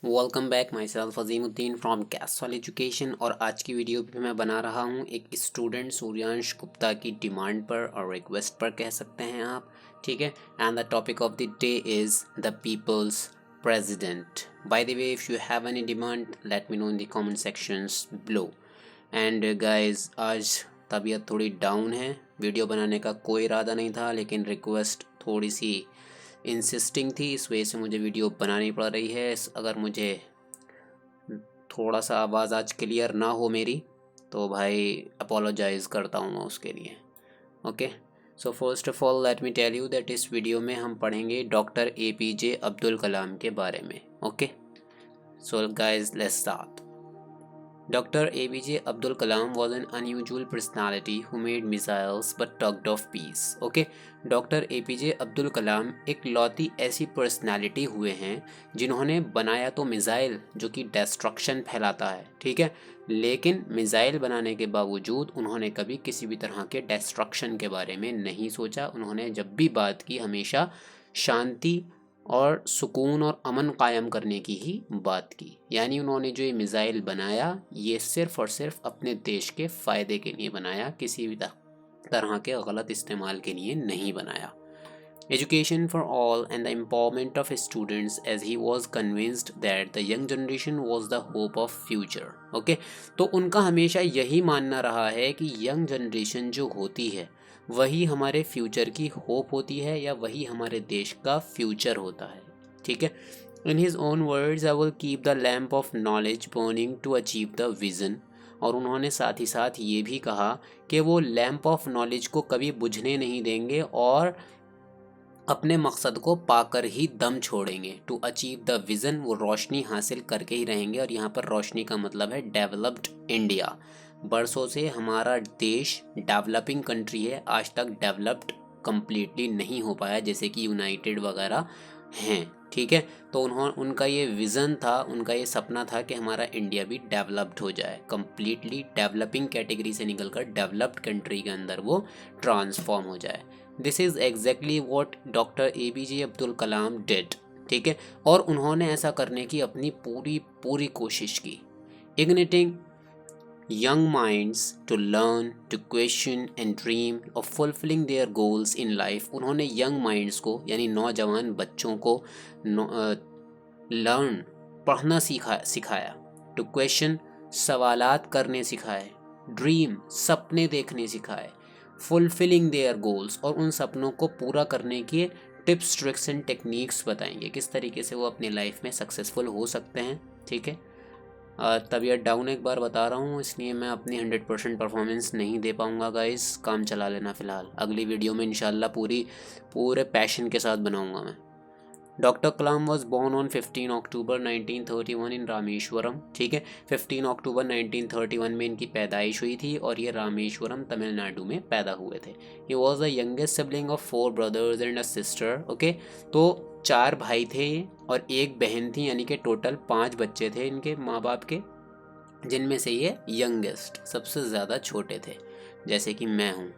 Welcome back my self Azimuddin from Castrol education. और आज की वीडियो भी मैं बना रहा हूँ एक स्टूडेंट सूर्यांश गुप्ता की डिमांड पर और रिक्वेस्ट पर कह सकते हैं आप, ठीक है। And the topic of the day is the people's president. By the way, if you have any demand let me know in the comment sections below. And guys, आज तबीयत थोड़ी डाउन है, वीडियो बनाने का कोई इरादा नहीं था, लेकिन रिक्वेस्ट थोड़ी सी इंसिस्टिंग थी, इस वजह से मुझे वीडियो बनानी पड़ रही है। अगर मुझे थोड़ा सा आवाज़ आज क्लियर ना हो मेरी तो भाई अपोलोजाइज़ करता हूँ मैं उसके लिए। Okay, so first of all let me tell you that इस वीडियो में हम पढ़ेंगे डॉक्टर APJ अब्दुल कलाम के बारे में। Okay, so guys let's start. Dr. APJ Abdul Kalam was an unusual personality who made missiles but talked of peace. Okay, doctor APJ Abdul Kalam एक लौती ऐसी पर्सनालिटी हुए हैं जिन्होंने बनाया तो मिज़ाइल जो कि डेस्ट्रक्शन फैलाता है, ठीक है, लेकिन मिज़ाइल बनाने के बावजूद उन्होंने कभी किसी भी तरह के डेस्ट्रक्शन के बारे में नहीं सोचा। उन्होंने जब भी बात की हमेशा शांति और सुकून और अमन कायम करने की ही बात की। यानी उन्होंने जो ये मिज़ाइल बनाया ये सिर्फ़ और सिर्फ अपने देश के फ़ायदे के लिए बनाया, किसी भी तरह के गलत इस्तेमाल के लिए नहीं बनाया। Education for all and the empowerment of students, as he was convinced that the young generation was the hope of future. Okay, तो उनका हमेशा यही मानना रहा है कि यंग जनरेशन जो होती है वही हमारे फ्यूचर की होप होती है या वही हमारे देश का फ्यूचर होता है, ठीक है। In his own words, I will keep the lamp of knowledge burning to achieve the vision. और उन्होंने साथ ही साथ ये भी कहा कि वो लैम्प ऑफ नॉलेज को कभी बुझने नहीं देंगे और अपने मकसद को पाकर ही दम छोड़ेंगे। टू अचीव द विज़न, वो रोशनी हासिल करके ही रहेंगे। और यहाँ पर रोशनी का मतलब है डेवलप्ड इंडिया। बरसों से हमारा देश डेवलपिंग कंट्री है, आज तक डेवलप्ड कम्प्लीटली नहीं हो पाया जैसे कि यूनाइटेड वगैरह हैं, ठीक है। तो उनका ये विज़न था, उनका ये सपना था कि हमारा इंडिया भी डेवलप्ड हो जाए, कम्प्लीटली डेवलपिंग कैटेगरी से निकलकर डेवलप्ड कंट्री के अंदर वो ट्रांसफॉर्म हो जाए। This is exactly what doctor APJ Abdul Kalam did, ठीक है। और उन्होंने ऐसा करने की अपनी पूरी कोशिश की। Igniting young minds to learn, to question and dream of fulfilling their goals in life। उन्होंने young minds को यानी नौजवान बच्चों को लर्न पढ़ना सिखाया, टू क्वेश्चन सवालात करने सिखाए, ड्रीम सपने देखने सिखाए, फुलफिलिंग देयर गोल्स और उन सपनों को पूरा करने के टिप्स ट्रिक्स एंड टेक्निक्स बताएंगे, किस तरीके से वो अपनी लाइफ में सक्सेसफुल हो सकते हैं, ठीक है। तबीयत डाउन एक बार बता रहा हूँ, इसलिए मैं अपनी 100% परफॉर्मेंस नहीं दे पाऊँगा गाइस, काम चला लेना फ़िलहाल। अगली वीडियो में इंशाल्लाह पूरे पैशन के साथ बनाऊँगा मैं। Doctor Kalam was born on 15 अक्टूबर 1931 इन रामेश्वरम, ठीक है। 15 अक्टूबर 1931 में इनकी पैदाइश हुई थी और ये रामेश्वरम तमिलनाडु में पैदा हुए थे। ही was the youngest sibling of 4 brothers and a sister. Okay, तो 4 भाई थे और एक बहन थी, यानी कि टोटल 5 बच्चे थे इनके माँ बाप के, जिनमें से ये यंगेस्ट सबसे ज़्यादा छोटे थे, जैसे कि मैं हूँ।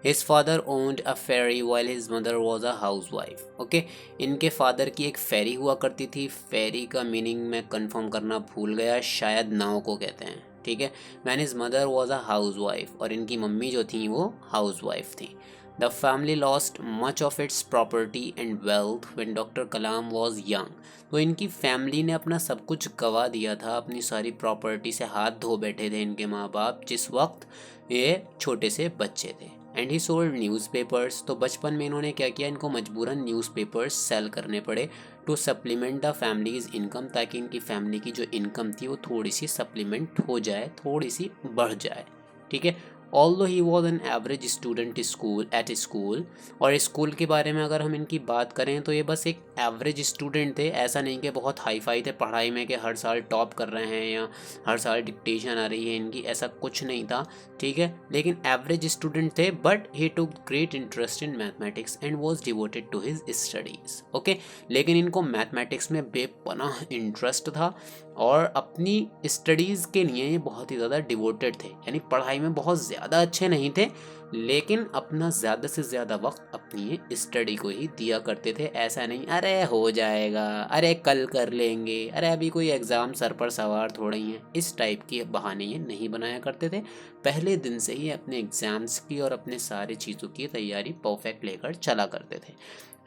His father owned a ferry while his mother was a housewife. Okay, इनके फादर की एक फेरी हुआ करती थी। फेरी का मीनिंग मैं कंफर्म करना भूल गया, शायद नाव को कहते हैं, ठीक है। When his mother was a housewife, और इनकी मम्मी जो थी वो हाउसवाइफ थी। The family lost much of its property and wealth when Dr. Kalam was young. तो इनकी फैमिली ने अपना सब कुछ गवा दिया था, अपनी सारी प्रॉपर्टी से हाथ धो बैठे थे इनके माँ बाप जिस वक्त ये छोटे से बच्चे थे। एंड ही सोल्ड न्यूज़पेपर्स, तो बचपन में इन्होंने क्या किया, इनको मजबूरन न्यूज़पेपर्स सेल करने पड़े to supplement the family's income, ताकि इनकी फैमिली की जो इनकम थी वो थोड़ी सी सप्लीमेंट हो जाए, थोड़ी सी बढ़ जाए, ठीक है। Although he was an average student at school, और स्कूल के बारे में अगर हम इनकी बात करें तो ये बस एक एवरेज स्टूडेंट थे, ऐसा नहीं कि बहुत हाई फाई थे पढ़ाई में कि हर साल टॉप कर रहे हैं या हर साल डिक्टेशन आ रही है इनकी, ऐसा कुछ नहीं था, ठीक है। लेकिन एवरेज स्टूडेंट थे, but he took great interest in mathematics and was devoted to his studies. Okay, लेकिन इनको मैथमेटिक्स में बेपनाह इंटरेस्ट था और अपनी स्टडीज़ के लिए ये बहुत ही ज़्यादा डिवोटेड थे, यानी पढ़ाई में बहुत ज़्यादा ज़्यादा अच्छे नहीं थे, लेकिन अपना ज़्यादा से ज़्यादा वक्त अपनी स्टडी को ही दिया करते थे। ऐसा नहीं अरे हो जाएगा, अरे कल कर लेंगे, अरे अभी कोई एग्ज़ाम सर पर सवार थोड़ा ही है, इस टाइप की बहाने ये नहीं बनाया करते थे। पहले दिन से ही अपने एग्ज़ाम्स की और अपने सारी चीज़ों की तैयारी परफेक्ट लेकर चला करते थे।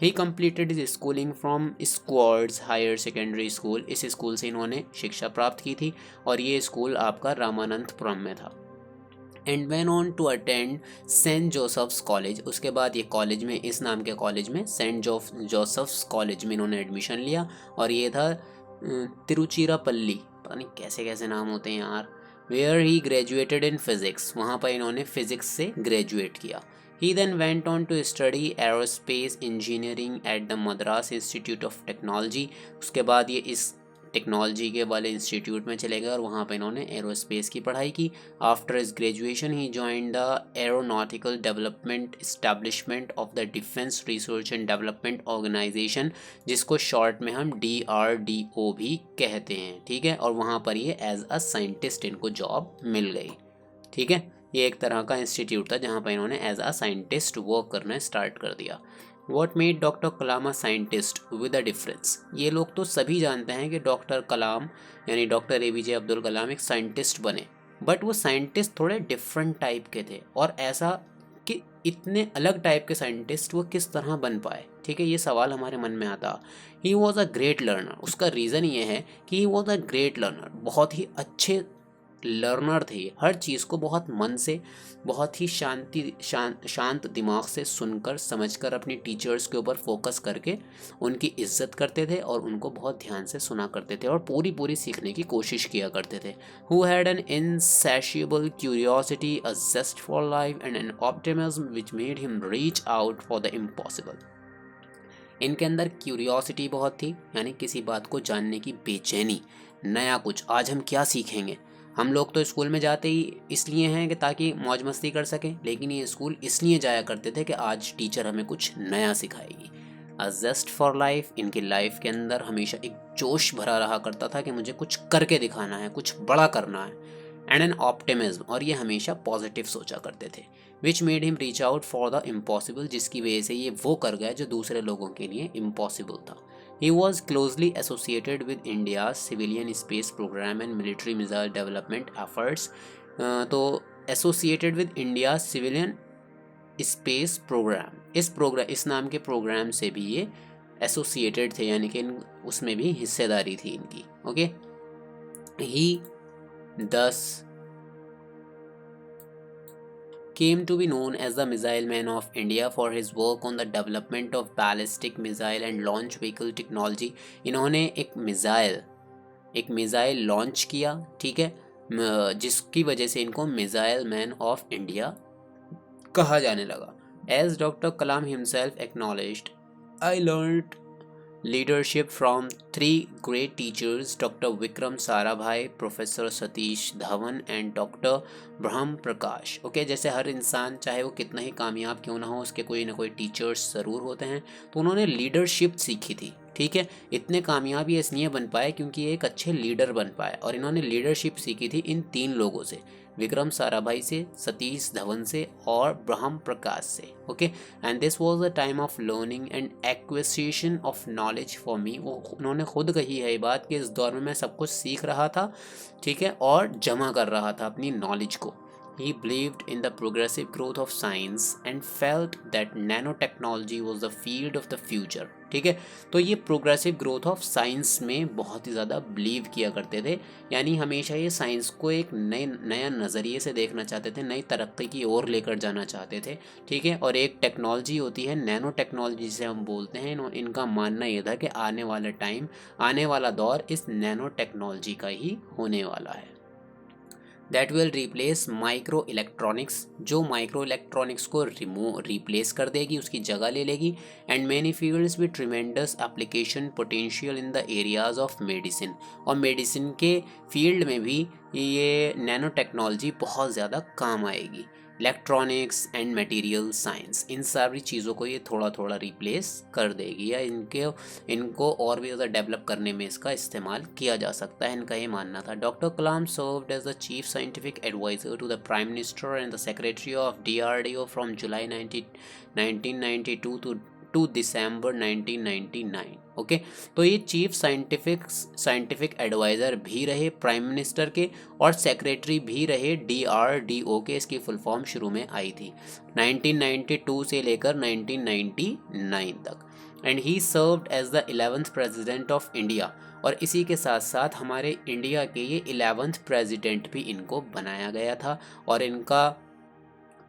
He completed his schooling from Schwartz higher secondary school. इस स्कूल से इन्होंने शिक्षा प्राप्त की थी और ये स्कूल आपका रामानंतपुरम में था। And went on to attend Saint Joseph's college. उसके बाद ये कॉलेज में, इस नाम के कॉलेज में, सेंट जोसेफ्स कॉलेज में इन्होंने एडमिशन लिया और ये था तिरुचिरापल्ली, पता नहीं कैसे कैसे नाम होते हैं यार। Where he graduated in physics, वहाँ पर इन्होंने फिज़िक्स से ग्रेजुएट किया। He then went on to study aerospace engineering at the Madras Institute of Technology। उसके बाद ये इस टेक्नोलॉजी के वाले इंस्टीट्यूट में चले गए और वहाँ पे इन्होंने एरोस्पेस की पढ़ाई की। After his graduation he joined the aeronautical development establishment of the defence research and development organisation, जिसको शॉर्ट में हम DRDO भी कहते हैं, ठीक है। और वहाँ पर ये एज अ साइंटिस्ट इनको जॉब मिल गई, ठीक है। ये एक तरह का इंस्टीट्यूट था जहाँ पर इन्होंने एज अ साइंटिस्ट वर्क करना स्टार्ट कर दिया। What made doctor Kalam a scientist with a difference. ये लोग तो सभी जानते हैं कि डॉक्टर कलाम यानी डॉक्टर APJ अब्दुल कलाम एक साइंटिस्ट बने, बट वो साइंटिस्ट थोड़े डिफरेंट टाइप के थे। और ऐसा कि इतने अलग टाइप के साइंटिस्ट वो किस तरह बन पाए, ठीक है, ये सवाल हमारे मन में आता। He was a great learner. उसका रीज़न ये है कि he was a great learner, बहुत ही अच्छे लर्नर थे। हर चीज़ को बहुत मन से, बहुत ही शांत दिमाग से सुनकर समझकर अपनी टीचर्स के ऊपर फोकस करके उनकी इज्जत करते थे और उनको बहुत ध्यान से सुना करते थे और पूरी सीखने की कोशिश किया करते थे। Who had an insatiable curiosity, a zest for life and an optimism which made him reach out for the impossible. इनके अंदर क्यूरियोसिटी बहुत थी, यानी किसी बात को जानने की बेचैनी, नया कुछ, आज हम क्या सीखेंगे। हम लोग तो स्कूल में जाते ही इसलिए हैं कि ताकि मौज मस्ती कर सकें, लेकिन ये स्कूल इसलिए जाया करते थे कि आज टीचर हमें कुछ नया सिखाएगी। अ जेस्ट फॉर लाइफ, इनकी लाइफ के अंदर हमेशा एक जोश भरा रहा करता था कि मुझे कुछ करके दिखाना है, कुछ बड़ा करना है। एंड एन ऑप्टिमिज्म, और ये हमेशा पॉजिटिव सोचा करते थे। विच made him reach out for the impossible, जिसकी वजह से ये वो कर गया जो दूसरे लोगों के लिए इम्पॉसिबल था। He was closely associated with India's civilian space program and military missile development efforts। तो associated with India's civilian space program, इस नाम के प्रोग्राम से भी ये associated थे, यानी कि उसमें भी हिस्सेदारी थी इनकी। Okay, he thus came to be known as the Missile Man of India for his work on the development of ballistic missile and launch vehicle technology। इन्होंने एक मिज़ाइल लॉन्च किया, ठीक है, जिसकी वजह से इनको मिज़ाइल मैन ऑफ इंडिया कहा जाने लगा। As doctor Kalam himself acknowledged, I learned leadership from three great teachers, Dr. Vikram Sarabhai, Professor Satish Dhawan and Dr. Brahma Prakash. Okay, जैसे हर इंसान चाहे वो कितना ही कामयाब क्यों ना हो, उसके कोई ना कोई टीचर्स ज़रूर होते हैं, तो उन्होंने लीडरशिप सीखी थी, ठीक है। इतने कामयाब ये इसलिए बन पाए क्योंकि ये एक अच्छे लीडर बन पाए, और इन्होंने लीडरशिप सीखी थी इन 3 लोगों से, विक्रम साराभाई से, सतीश धवन से और ब्रह्म प्रकाश से। Okay, and this was a time of learning and acquisition of knowledge for me. उन्होंने खुद कही है ये बात कि इस दौर में मैं सब कुछ सीख रहा था, ठीक है, और जमा कर रहा था अपनी नॉलेज को। He believed in the progressive growth of science and felt that nanotechnology was the field of the future। ठीक है, तो ये प्रोग्रेसिव ग्रोथ ऑफ साइंस में बहुत ही ज़्यादा बिलीव किया करते थे, यानी हमेशा ये साइंस को एक नया नज़रिए से देखना चाहते थे, नई तरक्की की ओर लेकर जाना चाहते थे, ठीक है। और एक टेक्नोलॉजी होती है नैनो टेक्नोलॉजी जिसे हम बोलते हैं, इनका मानना ये था कि आने वाला दौर इस नैनो टेक्नोलॉजी का ही होने वाला है। That will replace micro electronics, जो माइक्रो इलेक्ट्रॉनिक्स को रिप्लेस कर देगी, उसकी जगह ले लेगी। And many fields with tremendous application potential in the areas of medicine, और मेडिसिन के फील्ड में भी ये नैनो टेक्नोलॉजी बहुत ज़्यादा काम आएगी। इलेक्ट्रॉनिक्स एंड मटेरियल साइंस, इन सारी चीज़ों को ये थोड़ा थोड़ा रिप्लेस कर देगी या इनको और भी ज़्यादा डेवलप करने में इसका इस्तेमाल किया जा सकता है, इनका ये मानना था। Doctor Kalam served as the chief scientific adviser to the prime minister and the secretary of DRDO from July 1992 to December 1999। Okay, तो ये चीफ साइंटिफिक एडवाइज़र भी रहे प्राइम मिनिस्टर के और सेक्रेटरी भी रहे DRDO के। इसकी फुल फॉर्म शुरू में आई थी 1992 से लेकर 1999 तक। And he served as the 11th president of India, और इसी के साथ साथ हमारे इंडिया के ये 11th प्रेसिडेंट भी इनको बनाया गया था। और इनका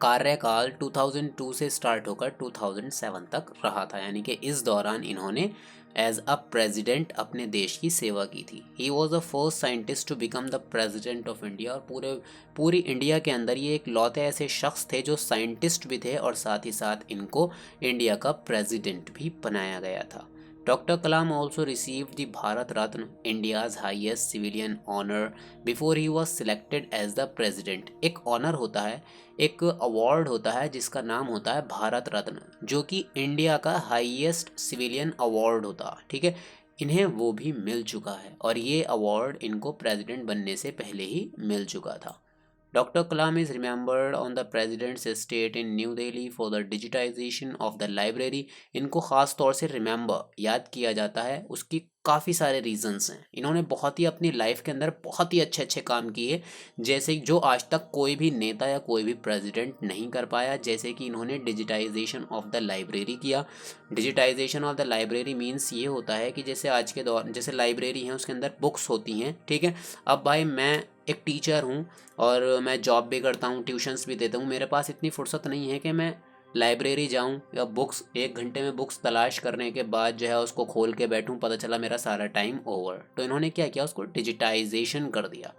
कार्यकाल 2002 से स्टार्ट होकर 2007 तक रहा था, यानी कि इस दौरान इन्होंने एज अ प्रेसिडेंट अपने देश की सेवा की थी। He was the first scientist to become the president of India, और पूरी इंडिया के अंदर ये एक लौते ऐसे शख्स थे जो साइंटिस्ट भी थे और साथ ही साथ इनको इंडिया का प्रेसिडेंट भी बनाया गया था। Doctor Kalam also received the Bharat Ratna, India's highest civilian honour, before he was selected as the president. एक ऑनर होता है, एक अवार्ड होता है जिसका नाम होता है भारत रत्न, जो कि इंडिया का हाईएस्ट सिविलियन अवार्ड होता है। ठीक है, इन्हें वो भी मिल चुका है और ये अवार्ड इनको प्रेसिडेंट बनने से पहले ही मिल चुका था। Dr. Kalam is remembered on the President's estate in New Delhi for the digitization of the library। इनको ख़ास तौर से रिमेंबर याद किया जाता है, उसकी काफ़ी सारे रीजंस हैं। इन्होंने बहुत ही अपनी लाइफ के अंदर बहुत ही अच्छे अच्छे काम किए, जैसे जो आज तक कोई भी नेता या कोई भी प्रेसिडेंट नहीं कर पाया। जैसे कि इन्होंने डिजिटाइजेशन ऑफ द लाइब्रेरी किया। Digitization of the library means ये होता है कि जैसे आज के दौर जैसे लाइब्रेरी है उसके अंदर बुक्स होती हैं। ठीक है, अब भाई मैं एक टीचर हूँ और मैं जॉब भी करता हूँ, ट्यूशन्स भी देता हूँ, मेरे पास इतनी फुर्सत नहीं है कि मैं लाइब्रेरी जाऊँ या बुक्स 1 घंटे में बुक्स तलाश करने के बाद जो है उसको खोल के बैठूँ, पता चला मेरा सारा टाइम ओवर। तो इन्होंने क्या किया, उसको डिजिटाइजेशन कर दिया,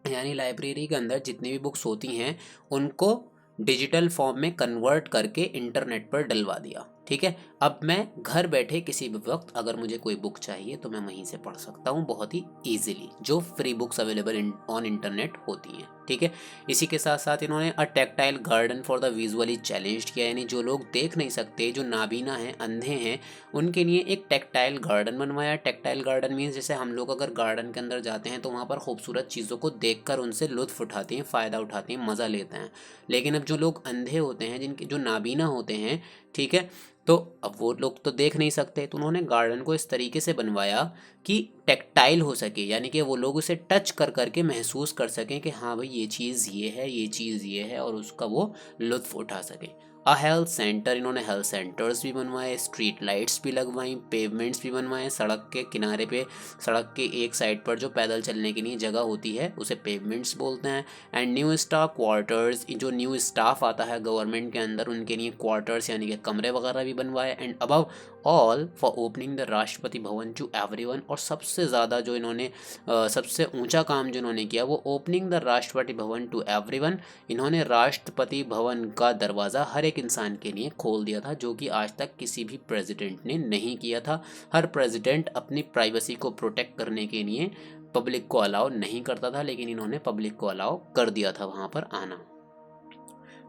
यानी लाइब्रेरी के अंदर जितनी भी बुक्स होती हैं उनको डिजिटल फॉर्म में कन्वर्ट करके इंटरनेट पर डलवा दिया। ठीक है, अब मैं घर बैठे किसी भी वक्त अगर मुझे कोई बुक चाहिए तो मैं वहीं से पढ़ सकता हूँ बहुत ही ईजिली, जो free books available on internet होती हैं। ठीक है, इसी के साथ साथ इन्होंने a tactile garden for the visually challenged किया, यानी जो लोग देख नहीं सकते, जो नाबीना हैं, अंधे हैं, उनके लिए एक टेक्टाइल गार्डन बनवाया। टेक्टाइल गार्डन मीन्स जैसे हम लोग अगर गार्डन के अंदर जाते हैं तो वहाँ पर खूबसूरत चीज़ों को देखकर उनसे लुत्फ़ उठाते हैं, फ़ायदा उठाते हैं, मज़ा लेते हैं। लेकिन अब जो लोग अंधे होते हैं, जिनके जो नाबीना होते हैं, ठीक है, तो अब वो लोग तो देख नहीं सकते, तो उन्होंने गार्डन को इस तरीके से बनवाया कि टेक्टाइल हो सके, यानी कि वो लोग उसे टच कर करके महसूस कर सकें कि हाँ भाई ये चीज़ ये है, ये चीज़ ये है, और उसका वो लुत्फ़ उठा सकें। अ हेल्थ सेंटर, इन्होंने हेल्थ सेंटर्स भी बनवाए, स्ट्रीट लाइट्स भी लगवाई, पेवमेंट्स भी बनवाए, सड़क के किनारे पे, सड़क के एक साइड पर जो पैदल चलने के लिए जगह होती है उसे पेवमेंट्स बोलते हैं। एंड न्यू स्टाफ क्वार्टर्स, जो न्यू स्टाफ आता है गवर्नमेंट के अंदर उनके लिए क्वार्टर्स यानी कि कमरे वगैरह भी बनवाए। And above all for opening the Rashtrapati Bhavan to everyone, और सबसे ज़्यादा जो इन्होंने सबसे ऊंचा काम जो इन्होंने किया वो opening the Rashtrapati Bhavan to everyone. इन्होंने राष्ट्रपति भवन का दरवाज़ा हर एक इंसान के लिए खोल दिया था, जो कि आज तक किसी भी प्रेसिडेंट ने नहीं किया था। हर प्रेसिडेंट अपनी प्राइवेसी को प्रोटेक्ट करने के लिए पब्लिक को अलाउ नहीं करता था, लेकिन इन्होंने पब्लिक को अलाउ कर दिया था वहाँ पर आना।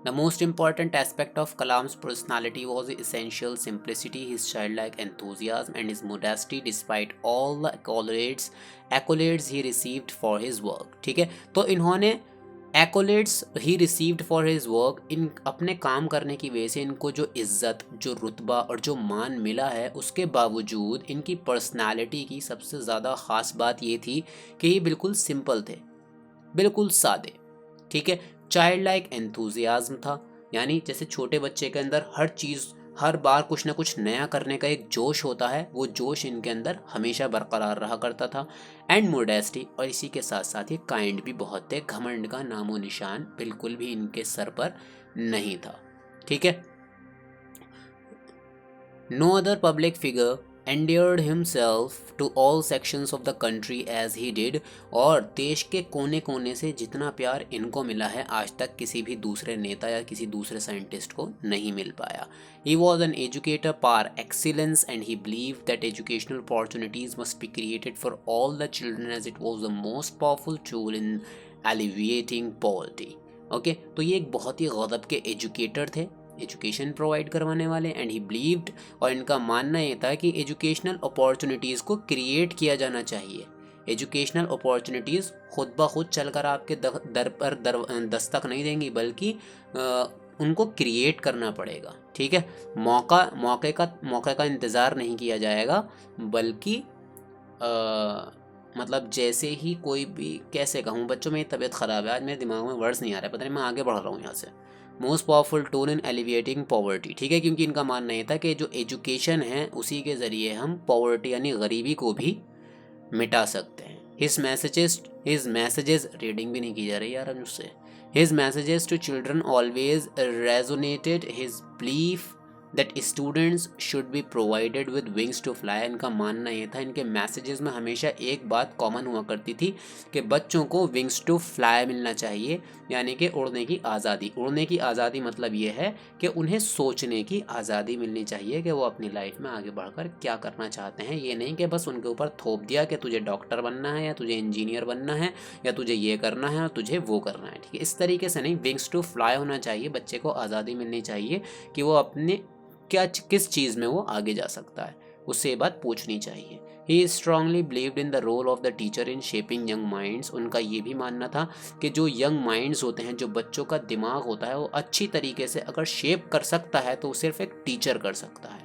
The most important aspect of Kalam's personality was his essential simplicity, his childlike enthusiasm, and his modesty despite all the accolades he received for his work. ठीक है, तो इन्होंने accolades he received for his work, इन अपने काम करने की वजह से इनको जो इज्जत, जो रुतबा और जो मान मिला है, उसके बावजूद इनकी पर्सनालिटी की सबसे ज़्यादा ख़ास बात ये थी कि ये बिल्कुल सिंपल थे, बिल्कुल सादे। ठीक है, चाइल्ड लाइक एंथुजियाज्म था, यानी जैसे छोटे बच्चे के अंदर हर चीज़, हर बार कुछ ना कुछ नया करने का एक जोश होता है, वो जोश इनके अंदर हमेशा बरकरार रहा करता था। एंड मोडेस्टी, और इसी के साथ साथ ये काइंड भी बहुत थे, घमंड का नामो निशान बिल्कुल भी इनके सर पर नहीं था। ठीक है, no other public figure endeared himself to all sections of the country as he did, और देश के कोने कोने से जितना प्यार इनको मिला है आज तक किसी भी दूसरे नेता या किसी दूसरे साइंटिस्ट को नहीं मिल पाया। He was an educator par excellence and he believed that educational opportunities must be created for all the children as it was the most powerful tool in alleviating poverty। Okay, तो ये एक बहुत ही गज़ब के educator थे, education provide करवाने वाले, and he believed, और इनका मानना ये था कि एजुकेशनल अपॉर्चुनिटीज़ को क्रिएट किया जाना चाहिए। एजुकेशनल अपॉर्चुनिटीज़ खुद ब खुद चलकर आपके दर पर दस्तक नहीं देंगी, बल्कि उनको क्रिएट करना पड़ेगा। ठीक है, मौके का इंतज़ार नहीं किया जाएगा, बल्कि मतलब जैसे ही कोई भी, कैसे कहूँ बच्चों, मेरी तबीयत ख़राब है आज, मेरे दिमाग में वर्ड्स नहीं आ रहा है, पता नहीं मैं आगे बढ़ रहा हूँ यहाँ से। Most powerful tool in alleviating poverty, ठीक है, क्योंकि इनका मानना ये था कि जो एजुकेशन है उसी के ज़रिए हम पॉवर्टी यानी गरीबी को भी मिटा सकते हैं। हिज मैसेजेस रीडिंग भी नहीं की जा रही यार अब मुझसे। His messages to children always resonated his belief that students should be provided with wings to fly. इनका मानना ये था, इनके मैसेजेस में हमेशा एक बात कॉमन हुआ करती थी कि बच्चों को विंग्स टू फ्लाई मिलना चाहिए, यानी कि उड़ने की आज़ादी। उड़ने की आज़ादी मतलब ये है कि उन्हें सोचने की आज़ादी मिलनी चाहिए कि वो अपनी लाइफ में आगे बढ़कर क्या करना चाहते हैं। ये नहीं कि बस उनके ऊपर थोप दिया कि तुझे डॉक्टर बनना है या तुझे इंजीनियर बनना है या तुझे ये करना है और तुझे वो करना है। ठीक है, इस तरीके से नहीं, विंग्स टू फ्लाई होना चाहिए। बच्चे को आज़ादी मिलनी चाहिए कि वो अपने किस चीज़ में वो आगे जा सकता है, उससे ये बात पूछनी चाहिए। He strongly believed in the role of the teacher in shaping young minds. उनका ये भी मानना था कि जो यंग माइंड्स होते हैं, जो बच्चों का दिमाग होता है, वो अच्छी तरीके से अगर शेप कर सकता है तो सिर्फ एक टीचर कर सकता है।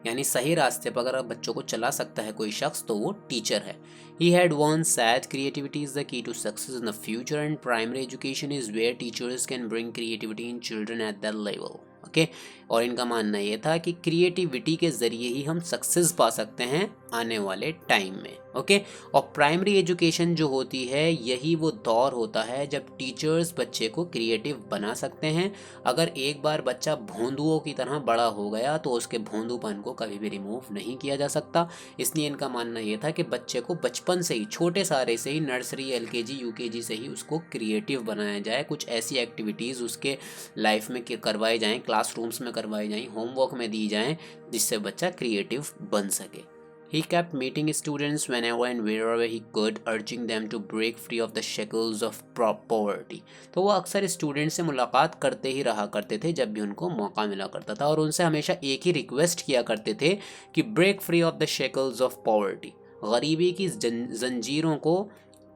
यानी सही रास्ते पर अगर बच्चों को चला सकता है कोई शख्स तो वो टीचर है। He had once said creativity is the key to success in the future and primary education is where teachers can bring creativity in children at that level. Okay, और इनका मानना ये था कि क्रिएटिविटी के ज़रिए ही हम सक्सेस पा सकते हैं आने वाले टाइम में। ओके, और प्राइमरी एजुकेशन जो होती है यही वो दौर होता है जब टीचर्स बच्चे को क्रिएटिव बना सकते हैं। अगर एक बार बच्चा भोंदुओं की तरह बड़ा हो गया तो उसके भोंदूपन को कभी भी रिमूव नहीं किया जा सकता। इसलिए इनका मानना ये था कि बच्चे को बचपन से ही, छोटे सारे से ही, नर्सरी, एलकेजी, यूकेजी से ही उसको क्रिएटिव बनाया जाए। कुछ ऐसी एक्टिविटीज़ उसके लाइफ में करवाई जाएँ, क्लासरूम्स में करवाई जाएँ, होमवर्क में दी जाएँ, जिससे बच्चा क्रिएटिव बन सके। He kept meeting students whenever and wherever he could, urging them to break free of the shackles of poverty. तो वो अक्सर स्टूडेंट से मुलाकात करते ही रहा करते थे जब भी उनको मौका मिला करता था, और उनसे हमेशा एक ही रिक्वेस्ट किया करते थे कि break free of the shackles of poverty, गरीबी की जंजीरों को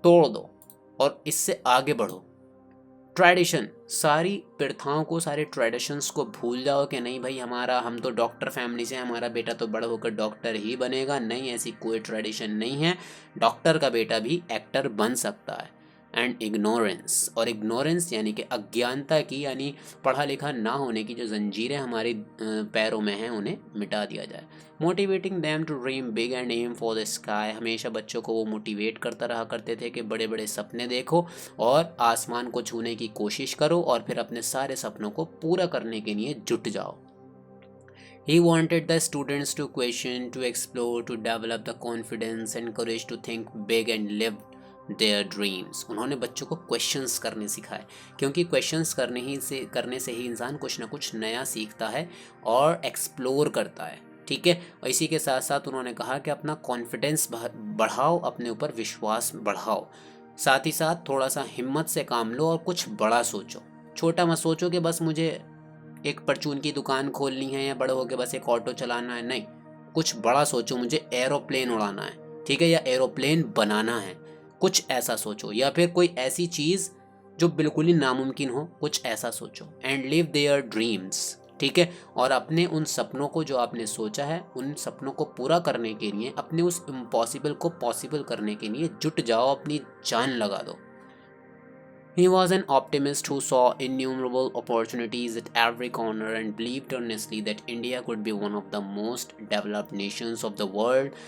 तोड़ दो और इससे आगे बढ़ो। ट्रेडिशन, सारी प्रथाओं को, सारे ट्रेडिशंस को भूल जाओ कि नहीं भाई हम तो डॉक्टर फैमिली से, हमारा बेटा तो बड़ा होकर डॉक्टर ही बनेगा। नहीं, ऐसी कोई ट्रेडिशन नहीं है, डॉक्टर का बेटा भी एक्टर बन सकता है। एंड इग्नोरेंस, और इग्नोरेंस यानी कि अज्ञानता की, यानी पढ़ा लिखा ना होने की जो जंजीरें हमारे पैरों में हैं उन्हें मिटा दिया जाए। Motivating them to dream big and aim for the sky, हमेशा बच्चों को वो मोटिवेट करता रहा करते थे कि बड़े बड़े सपने देखो और आसमान को छूने की कोशिश करो और फिर अपने सारे सपनों को पूरा करने के लिए जुट जाओ। He wanted the students to question, to explore, to develop the confidence and courage to think big and live their dreams. उन्होंने बच्चों को क्वेश्चंस करने सिखाए, क्योंकि क्वेश्चंस करने से ही इंसान कुछ ना कुछ नया सीखता है और एक्सप्लोर करता है। ठीक है, और इसी के साथ साथ उन्होंने कहा कि अपना कॉन्फिडेंस बढ़ाओ, अपने ऊपर विश्वास बढ़ाओ, साथ ही साथ थोड़ा सा हिम्मत से काम लो और कुछ बड़ा सोचो। छोटा मत सोचो कि बस मुझे एक परचून की दुकान खोलनी है या बड़े होकर बस एक ऑटो चलाना है। नहीं, कुछ बड़ा सोचो, मुझे एरोप्लेन उड़ाना है, ठीक है, या एरोप्लेन बनाना है, कुछ ऐसा सोचो। या फिर कोई ऐसी चीज़ जो बिल्कुल ही नामुमकिन हो, कुछ ऐसा सोचो। एंड लिव देयर ड्रीम्स, ठीक है, और अपने उन सपनों को जो आपने सोचा है, उन सपनों को पूरा करने के लिए, अपने उस इम्पॉसिबल को पॉसिबल करने के लिए जुट जाओ, अपनी जान लगा दो। He was an optimist who saw innumerable opportunities at every corner and believed earnestly that India could be one of the most developed nations of the world.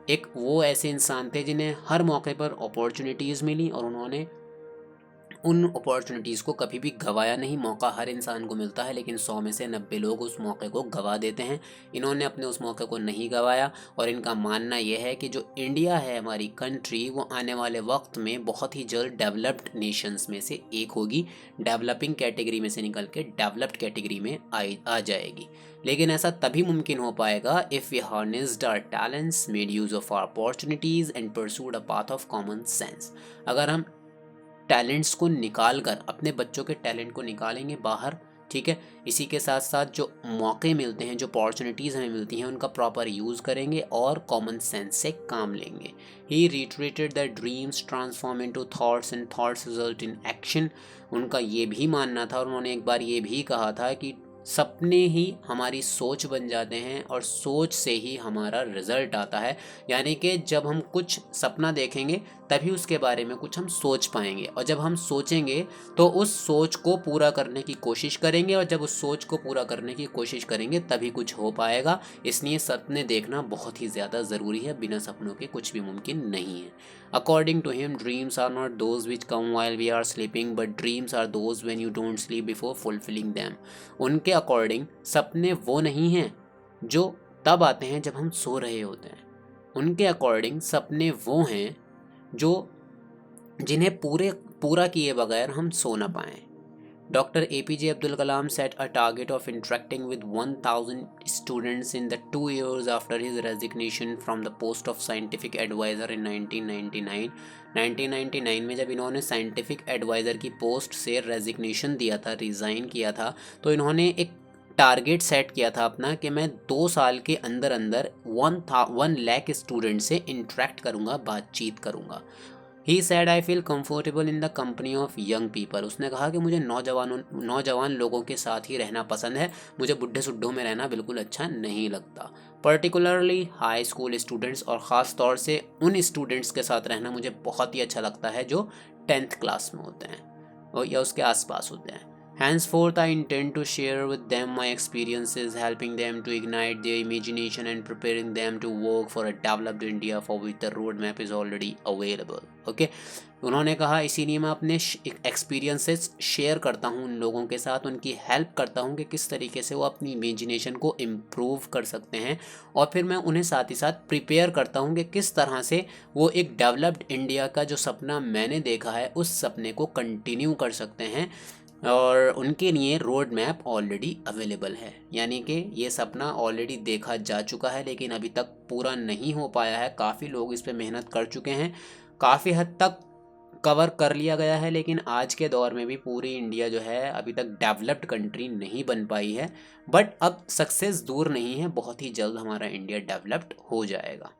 एक वो ऐसे इंसान थे जिन्हें हर मौके पर अपॉर्चुनिटीज़ मिली और उन्होंने उन अपॉर्चुनिटीज़ को कभी भी गवाया नहीं। मौका हर इंसान को मिलता है, लेकिन 100 में से 90 लोग उस मौके को गवा देते हैं। इन्होंने अपने उस मौके को नहीं गवाया, और इनका मानना यह है कि जो इंडिया है, हमारी कंट्री, वो आने वाले वक्त में बहुत ही जल्द डेवलप्ड नेशंस में से एक होगी। डेवलपिंग कैटेगरी में से निकल के डेवलप्ड कैटेगरी में आ जाएगी। लेकिन ऐसा तभी मुमकिन हो पाएगा if we harnessed our talents, made use of our opportunities and pursued a path of common sense. अगर हम टैलेंट्स को निकाल कर, अपने बच्चों के टैलेंट को निकालेंगे बाहर, ठीक है। इसी के साथ साथ जो मौके मिलते हैं, जो अपॉर्चुनिटीज़ हमें मिलती हैं, उनका प्रॉपर यूज़ करेंगे और कॉमन सेंस से काम लेंगे। He reiterated that dreams transform into thoughts and thoughts result in action. उनका ये भी मानना था और उन्होंने एक बार ये भी कहा था कि सपने ही हमारी सोच बन जाते हैं और सोच से ही हमारा रिजल्ट आता है। यानी कि जब हम कुछ सपना देखेंगे तभी उसके बारे में कुछ हम सोच पाएंगे, और जब हम सोचेंगे तो उस सोच को पूरा करने की कोशिश करेंगे, और जब उस सोच को पूरा करने की कोशिश करेंगे तभी कुछ हो पाएगा। इसलिए सपने देखना बहुत ही ज़्यादा ज़रूरी है, बिना सपनों के कुछ भी मुमकिन नहीं है। According to him, dreams are not those which come while we are sleeping, but dreams are those when you don't sleep before fulfilling them. उनके अकॉर्डिंग सपने वो नहीं हैं जो तब आते हैं जब हम सो रहे होते हैं। उनके अकॉर्डिंग सपने वो हैं जो जिन्हें पूरा किए बगैर हम सो ना पाएँ। Dr. APJ Abdul Kalam set a target of interacting with 1000 students in the 2 years after his resignation from the post of scientific advisor in 1999। 1999 में जब इन्होंने साइंटिफिक एडवाइज़र की पोस्ट से रेजिग्नेशन दिया था, रिज़ाइन किया था, तो इन्होंने एक टारगेट सेट किया था अपना कि मैं 2 साल के अंदर अंदर 1 लाख स्टूडेंट से इंटरेक्ट करूँगा, बातचीत करूँगा। He said I feel comfortable in the company of young people. उसने कहा कि मुझे नौजवान लोगों के साथ ही रहना पसंद है, मुझे बुढ़े सुड्ढों में रहना बिल्कुल अच्छा नहीं लगता। पर्टिकुलरली हाई स्कूल स्टूडेंट्स, और ख़ास तौर से उन स्टूडेंट्स के साथ रहना मुझे बहुत ही अच्छा लगता है जो 10th क्लास में होते हैं और या उसके आसपास होते हैं। Henceforth, I intend to share with them my experiences, helping them to ignite their imagination and preparing them to work for a developed India for which the roadmap is already available. Okay? उन्होंने कहा इसीलिए मैं अपने experiences share करता हूँ उन लोगों के साथ, उनकी हेल्प करता हूँ कि किस तरीके से वो अपनी इमेजिनेशन को इम्प्रूव कर सकते हैं, और फिर मैं उन्हें साथ ही साथ प्रिपेयर करता हूँ कि किस तरह से वो एक डेवलप्ड इंडिया का जो सपना मैंने देखा है उस सपने को कंटिन्यू कर सकते हैं, और उनके लिए रोड मैप ऑलरेडी अवेलेबल है। यानी कि ये सपना ऑलरेडी देखा जा चुका है लेकिन अभी तक पूरा नहीं हो पाया है। काफ़ी लोग इस पे मेहनत कर चुके हैं, काफ़ी हद तक कवर कर लिया गया है, लेकिन आज के दौर में भी पूरी इंडिया जो है अभी तक डेवलप्ड कंट्री नहीं बन पाई है। बट अब सक्सेस दूर नहीं है, बहुत ही जल्द हमारा इंडिया डेवलप्ड हो जाएगा।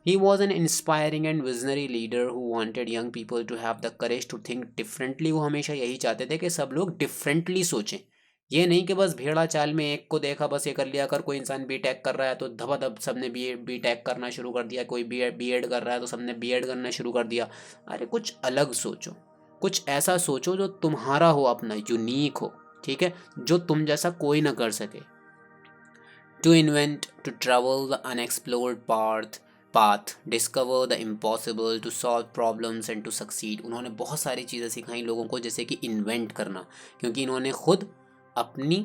He was an inspiring and visionary leader who wanted young people to have the courage to think differently। वो हमेशा यही चाहते थे कि सब लोग डिफरेंटली सोचें, ये नहीं कि बस भेड़ा चाल में एक को देखा बस ये कर लिया। अगर कोई इंसान बीटेक कर रहा है तो धबाधब सबने बीटेक करना शुरू कर दिया, कोई बीएड कर रहा है तो सबने बीएड करना शुरू कर दिया। अरे कुछ अलग सोचो, कुछ ऐसा सोचो जो तुम्हारा हो, अपना यूनिक हो, ठीक है, जो तुम जैसा कोई ना कर सके। To invent, to travel the unexplored path, discover the impossible, to solve problems and to succeed। उन्होंने बहुत सारी चीज़ें सिखाई लोगों को, जैसे कि इन्वेंट करना, क्योंकि इन्होंने खुद अपनी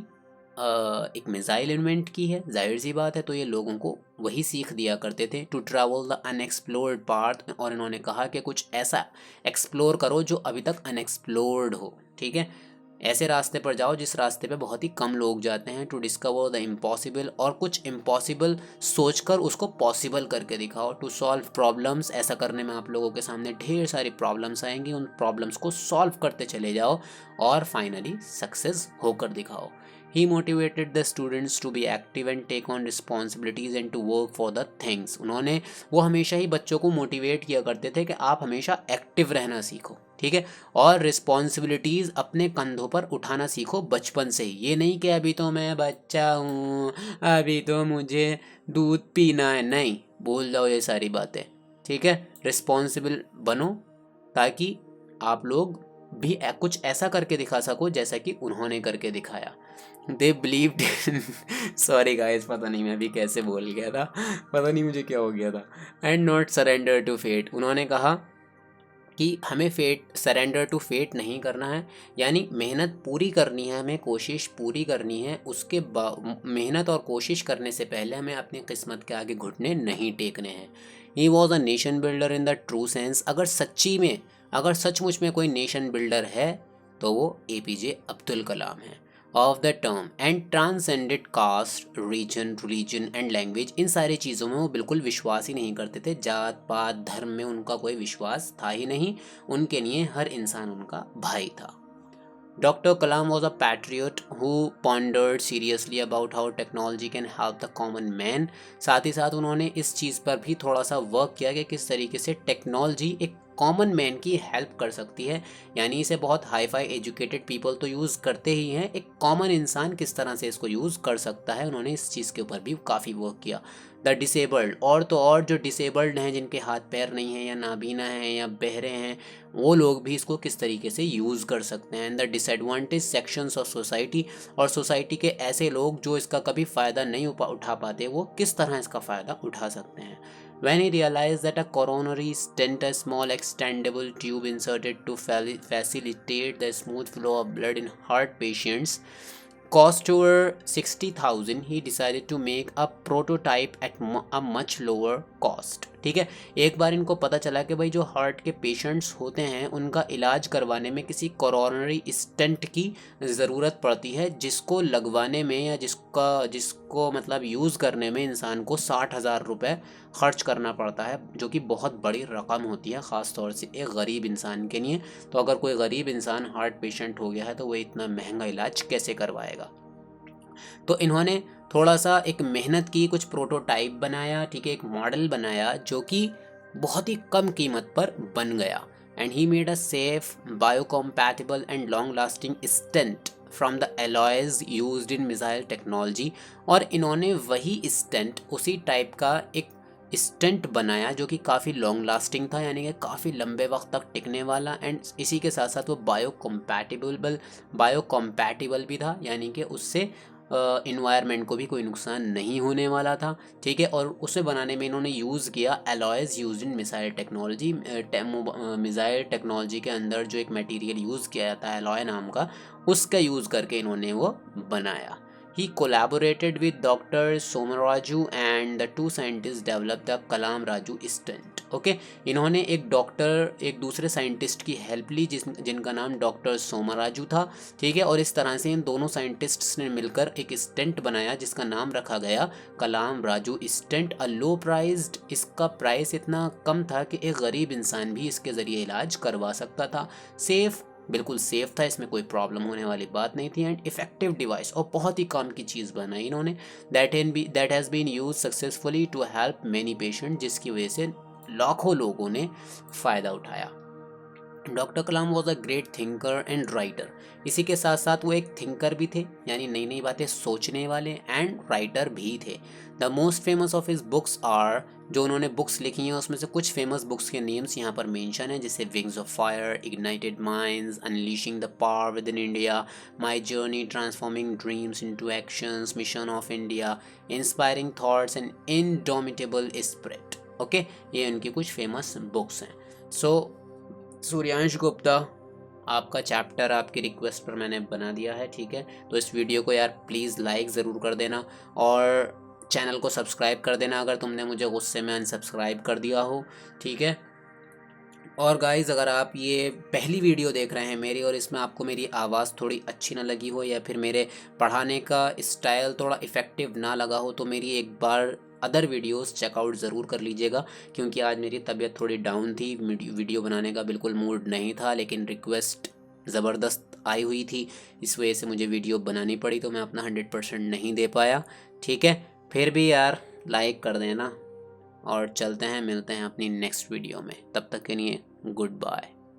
एक मिसाइल इन्वेंट की है, जाहिर सी बात है, तो ये लोगों को वही सीख दिया करते थे। To travel the unexplored part, और इन्होंने कहा कि कुछ ऐसा एक्सप्लोर करो जो अभी तक अनएक्सप्लोर्ड हो, ठीक है, ऐसे रास्ते पर जाओ जिस रास्ते पे बहुत ही कम लोग जाते हैं। टू डिस्कवर द इम्पॉसिबल, और कुछ इम्पॉसिबल सोचकर उसको पॉसिबल करके दिखाओ। टू सॉल्व प्रॉब्लम्स, ऐसा करने में आप लोगों के सामने ढेर सारी प्रॉब्लम्स आएंगी, उन प्रॉब्लम्स को सॉल्व करते चले जाओ और फाइनली सक्सेस होकर दिखाओ। He motivated the students to be active and take on responsibilities and to work for the things। वो हमेशा ही बच्चों को मोटिवेट किया करते थे कि आप हमेशा एक्टिव रहना सीखो, ठीक है, और रिस्पॉन्सिबिलिटीज़ अपने कंधों पर उठाना सीखो बचपन से ही। ये नहीं कि अभी तो मैं बच्चा हूँ, अभी तो मुझे दूध पीना है, नहीं, भूल जाओ ये सारी बातें, ठीक है। रिस्पॉन्सिबल बनो ताकि आप लोग भी कुछ ऐसा करके दिखा सको जैसा कि उन्होंने करके दिखाया। दे बिलीव्ड सॉरी गाइस, पता नहीं मैं भी कैसे बोल गया था, पता नहीं मुझे क्या हो गया था। And not surrender to fate, उन्होंने कहा कि हमें सरेंडर टू फेट नहीं करना है, यानी मेहनत पूरी करनी है, हमें कोशिश पूरी करनी है, उसके मेहनत और कोशिश करने से पहले हमें अपनी किस्मत के आगे घुटने नहीं टेकने हैं। He was a nation builder in the true sense, अगर सचमुच में कोई नेशन बिल्डर है तो वो APJ अब्दुल कलाम है। Of the term and transcended caste region religion and language. इन सारी चीज़ों में वो बिल्कुल विश्वास ही नहीं करते थे। जात पात धर्म में उनका कोई विश्वास था ही नहीं, उनके लिए हर इंसान उनका भाई था। Dr. Kalam was a patriot who pondered seriously about how technology can help the common man। साथ ही साथ उन्होंने इस चीज़ पर भी थोड़ा सा वर्क किया कि किस तरीके से टेक्नोलॉजी एक कॉमन मैन की हेल्प कर सकती है। यानी इसे बहुत हाई फाई एजुकेटेड पीपल तो यूज़ करते ही हैं, एक कॉमन इंसान किस तरह से इसको यूज़ कर सकता है, उन्होंने इस चीज़ के ऊपर भी काफ़ी वर्क किया। द डिसेबल्ड, और तो और जो डिसेबल्ड हैं, जिनके हाथ पैर नहीं हैं या नाबीना हैं या बहरे हैं, वो लोग भी इसको किस तरीके से यूज़ कर सकते हैं। The disadvantage sections of society, और सोसाइटी के ऐसे लोग जो इसका कभी फ़ायदा नहीं उठा पाते, वो किस तरह इसका फ़ायदा उठा सकते हैं। When he realized that a coronary stent, a small extendable tube inserted to facilitate the smooth flow of blood in heart patients, cost over 60,000, he decided to make a prototype at a much lower cost। ठीक है, एक बार इनको पता चला कि भाई जो heart के पेशेंट्स होते हैं उनका इलाज करवाने में किसी कोरोनरी स्टेंट की ज़रूरत पड़ती है, जिसको लगवाने में या जिसको मतलब यूज़ करने में इंसान को 60,000 रुपये खर्च करना पड़ता है, जो कि बहुत बड़ी रकम होती है ख़ास तौर से एक गरीब इंसान के लिए। तो अगर कोई गरीब इंसान हार्ट पेशेंट हो गया है तो वह इतना महंगा इलाज कैसे करवाएगा। तो इन्होंने थोड़ा सा एक मेहनत की, कुछ प्रोटोटाइप बनाया, ठीक है, एक मॉडल बनाया जो कि बहुत ही कम कीमत पर बन गया। And he made a safe biocompatible and long lasting stent from the alloys used in missile technology. और इन्होंने वही स्टेंट, उसी टाइप का एक स्टेंट बनाया जो कि काफ़ी लॉन्ग लास्टिंग था, यानी कि काफ़ी लंबे वक्त तक टिकने वाला, एंड इसी के साथ साथ वो बायोकम्पैटिबल भी था, यानी कि उससे इन्वायरमेंट को भी कोई नुकसान नहीं होने वाला था। ठीक है, और उसे बनाने में इन्होंने यूज़ किया alloys use in missile technology. Missile technology के अंदर जो एक मटेरियल यूज़ किया जाता है एलॉय नाम का, उसका यूज़ करके इन्होंने वो बनाया। He collaborated with Dr. Somaraju and the two scientists developed the Kalam Raju stent। Okay, इन्होंने एक दूसरे साइंटिस्ट की हेल्प ली जिनका नाम डॉक्टर सोमराजू था। ठीक है, और इस तरह से इन दोनों साइंटिस्ट्स ने मिलकर एक स्टेंट बनाया जिसका नाम रखा गया कलाम राजू स्टेंट। अ लो प्राइज्ड, इसका प्राइस इतना कम था कि एक गरीब इंसान भी इसके ज़रिए इलाज करवा सकता था। सेफ़, बिल्कुल सेफ़ था, इसमें कोई प्रॉब्लम होने वाली बात नहीं थी। एंड इफेक्टिव डिवाइस, और बहुत ही काम की चीज़ बनाई इन्होंने। That has been use successfully to help many patient, जिसकी वजह से लाखों लोगों ने फ़ायदा उठाया। Doctor Kalam was a great thinker and writer. इसी के साथ साथ वो एक थिंकर भी थे, यानी नई नई बातें सोचने वाले, एंड राइटर भी थे। The most famous of his books are, जो उन्होंने बुक्स लिखी हैं उसमें से कुछ फेमस बुक्स के नेम्स यहाँ पर मेंशन हैं, जैसे wings of fire, ignited minds, unleashing the power with in India, my journey transforming dreams into actions, mission of India, inspiring thoughts and indomitable spirit. Okay, ये उनकी कुछ फेमस बुक्स हैं। सो सूर्यांश गुप्ता, आपका चैप्टर आपकी रिक्वेस्ट पर मैंने बना दिया है। ठीक है, तो इस वीडियो को यार प्लीज़ लाइक ज़रूर कर देना और चैनल को सब्सक्राइब कर देना अगर तुमने मुझे गुस्से में अनसब्सक्राइब कर दिया हो। ठीक है, और गाइज़ अगर आप ये पहली वीडियो देख रहे हैं मेरी और इसमें आपको मेरी आवाज़ थोड़ी अच्छी ना लगी हो या फिर मेरे पढ़ाने का स्टाइल थोड़ा इफ़ेक्टिव ना लगा हो, तो मेरी एक बार अदर वीडियोस चेकआउट ज़रूर कर लीजिएगा, क्योंकि आज मेरी तबीयत थोड़ी डाउन थी, वीडियो बनाने का बिल्कुल मूड नहीं था, लेकिन रिक्वेस्ट ज़बरदस्त आई हुई थी, इस वजह से मुझे वीडियो बनानी पड़ी, तो मैं अपना 100% नहीं दे पाया। ठीक है, फिर भी यार लाइक कर देना, और चलते हैं, मिलते हैं अपनी नेक्स्ट वीडियो में, तब तक के लिए गुड बाय।